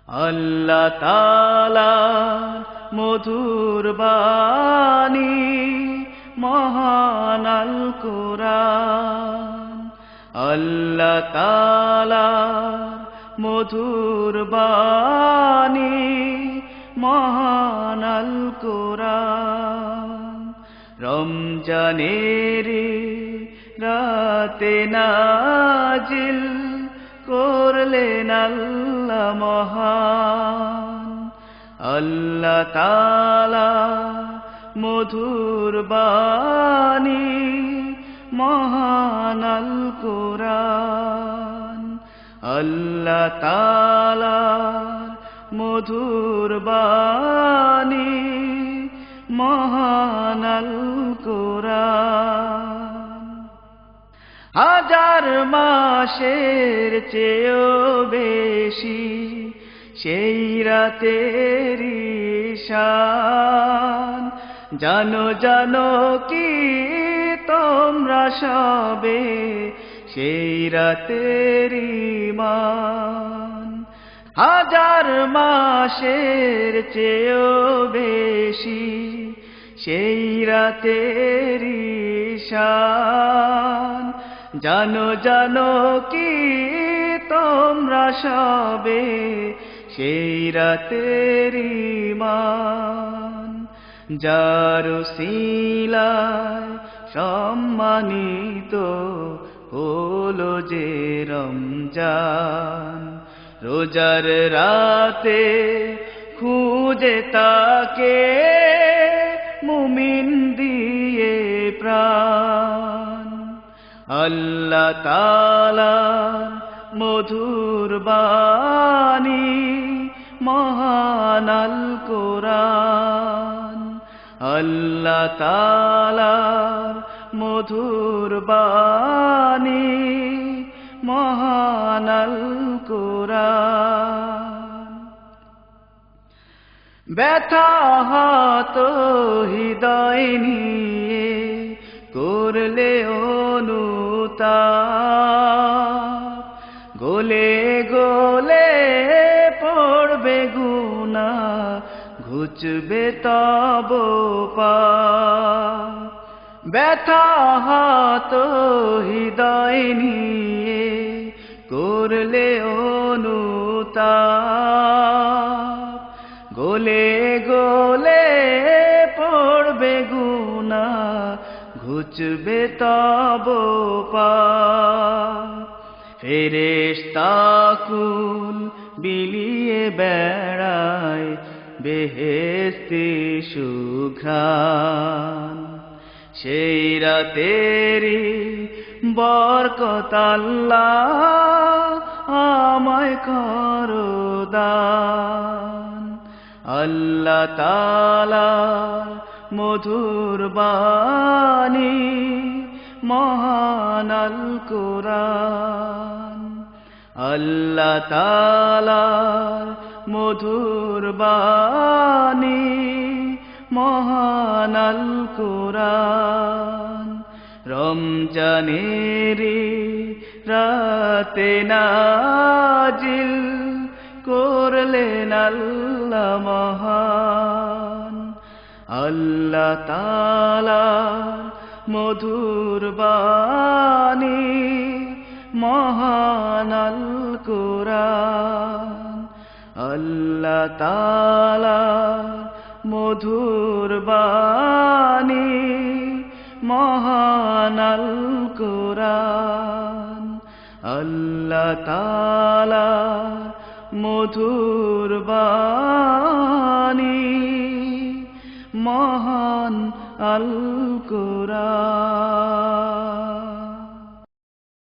আল্লাহ তাআলার মধুর বাণী মহান আল কোরআন। আল্লাহ তাআলার মধুর বাণী মহান আল কোরআন। রমজানের রাতে নাজিল করলেন আল্লাহ মহান। আল্লাহ তাআলা মধুর বাণী মহান আল কোরআন। আল্লাহ তাআলা মধুর বাণী মহান আল কোরআন। হাজার মাসের চেয়েও বেশি সেই রাতেরি শান। জানো জানো কি তোমরা সবে সেই রাতেরি মান। হাজার মাসের চেয়েও বেশি সেই রাতেরি শান। জানো জানো কি তোমরা সবে সেই রাতেরি মান। যার উসিলায় সম্মানিত হলো যে রমজান। রোজার রাতে খুঁজে তাকে মুমিন দিয়ে প্রাণ। আল্লাহ তাআলার মধুর বাণী মহান আল কোরআন। আল্লাহ তাআলার মধুর বাণী মহান আল কোরআন। ব্যথাহত হৃদয় নিয়ে করলে অনুতাপ। গলে গলে পড়বে গুনাহ ঘুচবে তব পাপ। ব্যথাহত হৃদয় নিয়ে করলে অনুতাপ। গলে গলে পড়বে গুনাহ ঘুচবে তব পাপ। ফেরেশতা কুল বিলিয়ে বেড়ায় বেহেশতি সুঘ্রাণ। সেই রাতেরি বরকত আল্লাহ আমায় করো দান। আল্লাহ তাআলার মধুর বাণী মহান আল কোরআন। আল্লাহ তাআলার মধুর বাণী মহান আল কোরআন। রমজানের রাতে নাজিল করলেন আল্লাহ মহান। আল্লাহ তাআলার মধুর বাণী মহান আল কোরআন। আল্লাহ তাআলার মধুর বাণী মহান আল কোরআন। আল্লাহ তাআলার মধুর বাণী মহান আল কোরআন।